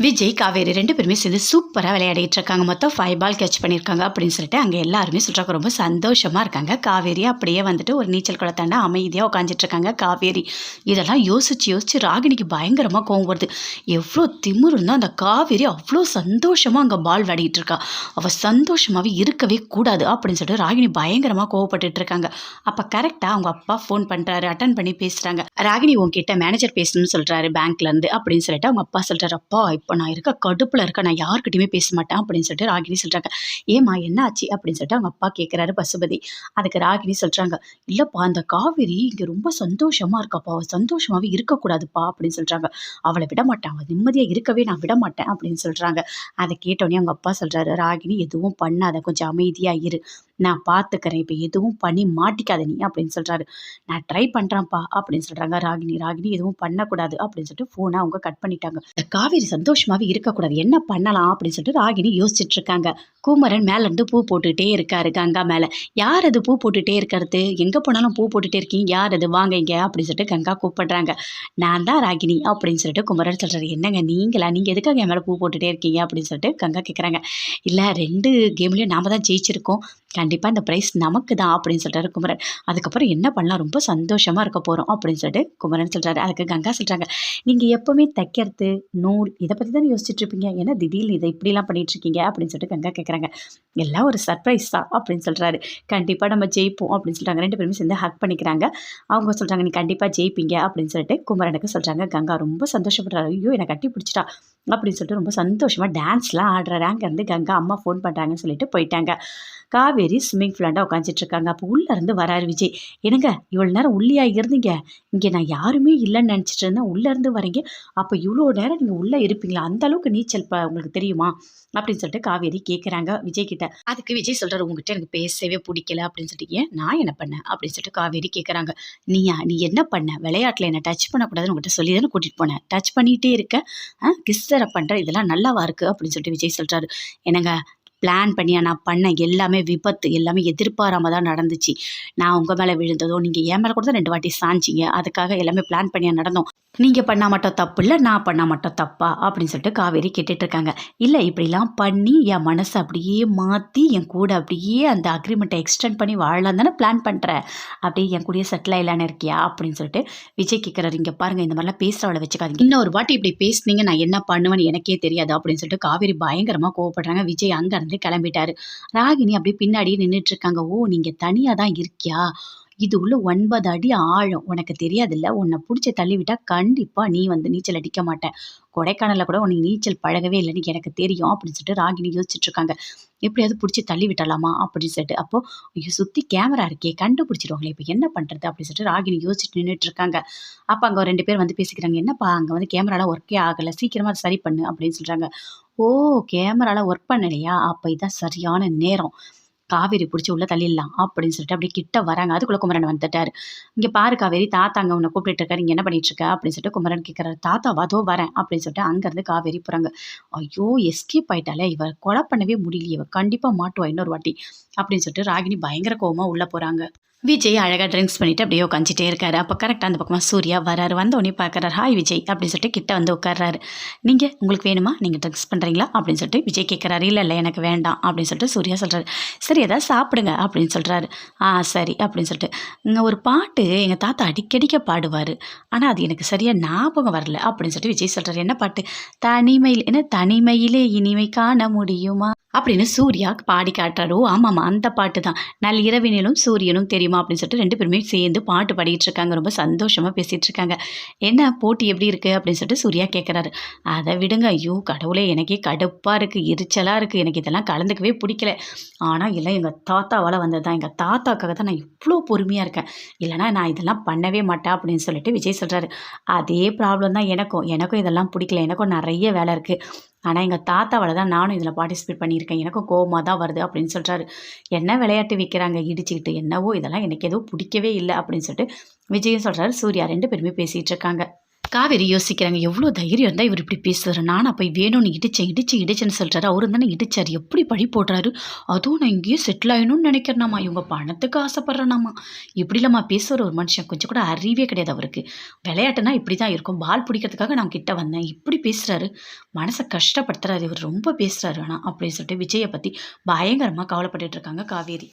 விஜய், காவேரி 2 பேருமே சேர்ந்து சூப்பரா விளையாடிட்டு இருக்காங்க. மொத்தம் 5 பால் கேட்ச் பண்ணியிருக்காங்க அப்படின்னு சொல்லிட்டு அங்க எல்லாருமே சொல்றாங்க. ரொம்ப சந்தோஷமா இருக்காங்க. காவேரி அப்படியே வந்துட்டு ஒரு நீச்சல் குளத்தாண்ட அமைதியா உட்காந்துட்டு இருக்காங்க காவேரி. இதெல்லாம் யோசிச்சு யோசிச்சு ராகினிக்கு பயங்கரமா கோவம் வருது. எவ்வளோ திமிரு இருந்தா அந்த காவேரி அவ்வளோ சந்தோஷமா அங்க பால் விளையாடிட்டு இருக்கா. அவ சந்தோஷமாவே இருக்கவே கூடாது அப்படின்னு சொல்லிட்டு ராகினி பயங்கரமா கோவப்பட்டுட்டு இருக்காங்க. அப்ப கரெக்டா அவங்க அப்பா ஃபோன் பண்றாரு. அட்டன் பண்ணி பேசுறாங்க. ராகினி உன்கிட்ட மேனேஜர் பேசணும்னு சொல்றாரு பேங்க்ல இருந்து அப்படின்னு சொல்லிட்டு அவங்க அப்பா சொல்றாரு. அப்பா இப்போ நான் இருக்க கடுப்புல இருக்க, நான் யார்கிட்டயுமே பேச மாட்டேன் அப்படின்னு சொல்லிட்டு ராகினி சொல்றாங்க. ஏமா என்ன ஆச்சு அப்படின்னு சொல்லிட்டு அவங்க அப்பா கேட்கிறாரு பசுபதி. அதுக்கு ராகினி சொல்றாங்க, இல்லப்பா அந்த காவேரி இங்க ரொம்ப சந்தோஷமா இருக்காப்பா, அவ சந்தோஷமாவே இருக்கக்கூடாதுப்பா அப்படின்னு சொல்றாங்க. அவளை விட மாட்டேன், அவ நிம்மதியா இருக்கவே நான் விட மாட்டேன் அப்படின்னு சொல்றாங்க. அதை கேட்டோடனே அவங்க அப்பா சொல்றாரு, ராகினி எதுவும் பண்ணாத, கொஞ்சம் அமைதியா இரு, நான் பார்த்துக்கிறேன், இப்போ எதுவும் பண்ணி மாட்டிக்காத நீ அப்படின்னு சொல்றாரு. நான் ட்ரை பண்றேன்ப்பா அப்படின்னு சொல்றாங்க ராகினி. ராகினி எதுவும் பண்ணக்கூடாது அப்படின்னு சொல்லிட்டு போனை அவங்க கட் பண்ணிட்டாங்க. இந்த காவேரி சந்தோஷமாவே இருக்கக்கூடாது, என்ன பண்ணலாம் அப்படின்னு சொல்லிட்டு ராகினி யோசிச்சுட்டு இருக்காங்க. குமரன் மேல இருந்து பூ போட்டுட்டே இருக்காரு கங்கா மேல. யார் அது பூ போட்டுட்டே இருக்கிறது, எங்க போனாலும் பூ போட்டுட்டே இருக்கீங்க, யார் அது, வாங்க இங்க அப்படின்னு சொல்லிட்டு கங்கா கூப்பிடுறாங்க. நான் தான் ராகினி அப்படின்னு சொல்லிட்டு குமரன் சொல்றாரு. என்னங்க நீங்களா, நீங்க எதுக்காக என் மேல பூ போட்டுட்டே இருக்கீங்க அப்படின்னு சொல்லிட்டு கங்கா கேட்குறாங்க. இல்ல 2 கேம்லயும் நாம தான் ஜெயிச்சிருக்கோம், கண்டிப்பா இந்த பிரைஸ் நமக்கு தான் அப்படின்னு சொல்றாரு குமரன். அதுக்கப்புறம் என்ன பண்ணலாம், ரொம்ப சந்தோஷமா இருக்க போறோம் அப்படின்னு சொல்லிட்டு குமரன் சொல்றாரு. அதுக்கு கங்கா சொல்றாங்க, நீங்க எப்பவுமே தைக்கிறது, நூல் இதை பத்தி தானே யோசிச்சுட்டு இருப்பீங்க, ஏன்னா திடீர்னு இதை இப்படிலாம் பண்ணிட்டு இருக்கீங்க அப்படின்னு சொல்லிட்டு கங்கா கேட்குறாங்க. எல்லாம் ஒரு சர்ப்ரைஸ் தான் அப்படின்னு சொல்றாரு. கண்டிப்பா நம்ம ஜெயிப்போம் அப்படின்னு சொல்றாங்க. 2 பேருமே சேர்ந்து ஹக் பண்ணிக்கிறாங்க. அவங்க சொல்றாங்க, நீ கண்டிப்பா ஜெயிப்பீங்க அப்படின்னு சொல்லிட்டு குமரனுக்கு சொல்றாங்க. கங்கா ரொம்ப சந்தோஷப்படுறாரு. ஐயோ என்னை கட்டி பிடிச்சிட்டா அப்படின்னு சொல்லிட்டு ரொம்ப சந்தோஷமா டான்ஸ்லாம் ஆடுறாரு. அங்கேருந்து கங்கா அம்மா ஃபோன் பண்ணுறாங்கன்னு சொல்லிட்டு போயிட்டாங்க. காவேரி ஸ்விம்மிங் ஃபூலாண்டா உட்காந்துட்டு இருக்காங்க. அப்போ உள்ளேருந்து வராரு விஜய். என்னங்க இவ்வளோ நேரம் உள்ளியா இருந்தீங்க, இங்கே நான் யாருமே இல்லைன்னு நினச்சிட்டு இருந்தேன், உள்ளேருந்து வரீங்க, அப்போ இவ்வளோ நேரம் நீங்கள் உள்ளே இருப்பீங்களா, அந்த அளவுக்கு நீச்சல் உங்களுக்கு தெரியுமா அப்படின்னு சொல்லிட்டு காவேரி கேட்குறாங்க விஜய் கிட்ட. அதுக்கு விஜய் சொல்கிறார், உங்ககிட்ட எனக்கு பேசவே பிடிக்கல அப்படின்னு சொல்லிட்டு. ஏன், நான் என்ன பண்ணேன் அப்படின்னு சொல்லிட்டு காவேரி கேட்குறாங்க. நீ என்ன பண்ண, விளையாட்டில் என்ன டச் பண்ணக்கூடாதுன்னு உங்கள்கிட்ட சொல்லி தானே கூட்டிகிட்டு போனேன், டச் பண்ணிகிட்டே இருக்க, கிஸ்ஸரை பண்ணுற, இதெல்லாம் நல்லாவா இருக்குது அப்படின்னு சொல்லிட்டு விஜய் சொல்கிறாரு. என்னங்க பிளான் பண்ணியா நான் பண்ண எல்லாமே விபத்து, எல்லாமே எதிர்பாராம தான் நடந்துச்சு. நான் உங்கள் மேலே விழுந்ததோ, நீங்கள் என் மேலே கூட தான் 2 வாட்டி சாஞ்சிங்க, அதுக்காக எல்லாமே பிளான் பண்ணியா நடந்தோம். நீங்கள் பண்ணால் மட்டும் தப்பு இல்லை, நான் பண்ணால் மட்டும் தப்பா அப்படின்னு சொல்லிட்டு காவேரி கேட்டுட்டு இருக்காங்க. இல்லை இப்படிலாம் பண்ணி என் மனசை அப்படியே மாற்றி என் கூட அப்படியே அந்த அக்ரிமெண்ட்டை எக்ஸ்டெண்ட் பண்ணி வாழலாம் தானே பிளான் பண்ணுறேன், அப்படியே என் கூடயே செட்டில் ஆகலான்னு இருக்கியா அப்படின்னு சொல்லிட்டு விஜய் கேட்குறாரு. இங்கே பாருங்கள், இந்த மாதிரிலாம் பேசுகிறவளை வச்சுக்காதீங்க, இன்னொரு வாட்டி இப்படி பேசுனீங்க நான் என்ன பண்ணுவேன்னு எனக்கே தெரியாது அப்படின்னு சொல்லிட்டு காவேரி பயங்கரமாக கோவப்படுறாங்க. விஜய் அங்கேருந்து கிளம்பிட்டாரு. ராகினி அப்படியே பின்னாடியே நின்றுட்டு இருக்காங்க. ஓ நீங்க தனியா தான் இருக்கியா, இது உள்ள 9 அடி ஆழம், உனக்கு தெரியாதுல்ல, உன்னை பிடிச்சி தள்ளிவிட்டா கண்டிப்பா நீ வந்து நீச்சல் அடிக்க மாட்டேன், கொடைக்கானலில் கூட உனக்கு நீச்சல் பழகவே இல்லைன்னு எனக்கு தெரியும் அப்படின்னு சொல்லிட்டு ராகினி யோசிச்சுட்டு இருக்காங்க. எப்படியாவது பிடிச்சி தள்ளி விட்டலாமா அப்படின்னு சொல்லிட்டு. அப்போ ஐயோ சுற்றி கேமரா இருக்கே, கண்டுபிடிச்சிடுவாங்களே, இப்போ என்ன பண்ணுறது அப்படின்னு சொல்லிட்டு ராகினி யோசிச்சுட்டு நின்றுட்டு இருக்காங்க. அப்போ அங்கே 2 பேர் வந்து பேசிக்கிறாங்க. என்னப்பா அங்கே வந்து கேமராலாம் ஒர்க்கே ஆகலை, சீக்கிரமாக அதை சரி பண்ணு அப்படின்னு சொல்கிறாங்க. ஓ கேமராலாம் ஒர்க் பண்ணலையா, அப்போ இதான் சரியான நேரம், காவேரி பிடிச்சி உள்ள தள்ளிடலாம் அப்படின்னு சொல்லிட்டு அப்படியே கிட்ட வராங்க. அதுக்குள்ள குமரன் வந்துட்டாரு. இங்க பாரு காவேரி, தாத்தா அங்க உன்னை கூப்பிட்டு இருக்காரு, இங்க என்ன பண்ணிட்டு இருக்க அப்படின்னு சொல்லிட்டு குமரன் கேட்கறாரு. தாத்தா அதோ வரேன் அப்படின்னு சொல்லிட்டு அங்க இருந்து காவேரி போறாங்க. ஐயோ எஸ்கேப் ஆயிட்டாலே, இவ கொலை பண்ணவே முடியலையே, இவ கண்டிப்பா மாட்டுவா இன்னொரு வாட்டி அப்படின்னு சொல்லிட்டு ராகினி பயங்கர கோவமா உள்ள போறாங்க. விஜய் அழகாக ட்ரிங்க்ஸ் பண்ணிட்டு அப்படியே உட்காந்துட்டே இருக்காரு. அப்போ கரெக்டாக அந்த பக்கமாக சூர்யா வராரு. வந்த உடனே பார்க்குறாரு. ஹாய் விஜய் அப்படின்னு சொல்லிட்டு கிட்ட வந்து உட்கார்றாரு. நீங்கள் உங்களுக்கு வேணுமா, நீங்கள் ட்ரிங்க்ஸ் பண்ணுறீங்களா அப்படின்னு சொல்லிட்டு விஜய் கேட்குறாரு. இல்லை எனக்கு வேண்டாம் அப்படின்னு சொல்லிட்டு சூர்யா சொல்கிறாரு. சரி ஏதாவது சாப்பிடுங்க அப்படின்னு சொல்கிறாரு. சரி அப்படின்னு சொல்லிட்டு இங்கே ஒரு பாட்டு எங்கள் தாத்தா அடிக்கடிக்க பாடுவார், ஆனால் அது எனக்கு சரியாக ஞாபகம் வரல அப்படின்னு சொல்லிட்டு விஜய் சொல்கிறாரு. என்ன பாட்டு, தனிமையில் என்ன தனிமையிலே இனிமை காண முடியுமா அப்படின்னு சூர்யா பாடி காட்டுறாரு. ஆமாம் அந்த பாட்டு தான், நள்ளிரவினிலும் சூரியனும் தெரியுமா அப்படின்னு சொல்லிட்டு 2 பேருமே சேர்ந்து பாட்டு பாடிட்டு இருக்காங்க. ரொம்ப சந்தோஷமாக பேசிகிட்டு இருக்காங்க. என்ன போட்டி எப்படி இருக்குது அப்படின்னு சொல்லிட்டு சூர்யா கேட்குறாரு. அதை விடுங்க, ஐயோ கடவுளே எனக்கே கடுப்பாக இருக்குது, எரிச்சலாக இருக்குது, எனக்கு இதெல்லாம் கலந்துக்கவே பிடிக்கல, ஆனால் இல்லை எங்கள் தாத்தாவால் வந்தது தான், எங்கள் தாத்தாக்காக தான் நான் இவ்வளோ பொறுமையாக இருக்கேன், இல்லைனா நான் இதெல்லாம் பண்ணவே மாட்டேன் அப்படின்னு சொல்லிட்டு விஜய் சொல்கிறாரு. அதே ப்ராப்ளம் தான் எனக்கும் இதெல்லாம் பிடிக்கல, எனக்கும் நிறைய வேலை இருக்குது, ஆனால் எங்கள் தாத்தாவால் தான் நானும் இதில் பார்ட்டிசிபேட் பண்ணியிருக்கேன், எனக்கும் கோவமாக தான் வருது அப்படின்னு சொல்கிறாரு. என்ன விளையாட்டு வைக்கிறாங்க இடிச்சுக்கிட்டு, என்னவோ இதெல்லாம் எனக்கு எதுவும் பிடிக்கவே இல்லை அப்படின்னு சொல்லிட்டு விஜயும் சொல்கிறாரு. சூர்யா 2 பேருமே பேசிகிட்டு இருக்காங்க. காவேரி யோசிக்கிறாங்க. எவ்ளோ தைரியம் இருந்தா இவரு இப்படி பேசுவாரு. நானா போய் வேணும்னு இடிச்சேன், இடிச்சேன்னு சொல்றாரு. அவரு தானே இடிச்சாரு. எப்படி பழி போடுறாரு. அதுவும் நான் இங்கேயே செட்டில் ஆயணும்னு நெனைக்கிறேனாமா. இவங்க பணத்துக்கு ஆசைப்படுறேனாமா. இப்படிலாமா பேசுவாரு ஒரு மனுஷன். கொஞ்சம் கூட அறிவே கிடையாது அவருக்கு. விளையாட்டுனா இப்படிதான் இருக்கும். பால் பிடிக்கிறதுக்காக நான் கிட்ட வந்தேன். இப்படி பேசுறாரு. மனச கஷ்டப்படுத்துறாரு இவரு. ரொம்ப பேசுறாரு ஆனா. அப்படின்னு சொல்லிட்டு விஜய பத்தி பயங்கரமா கவலைப்பட்டுட்டு இருக்காங்க காவேரி.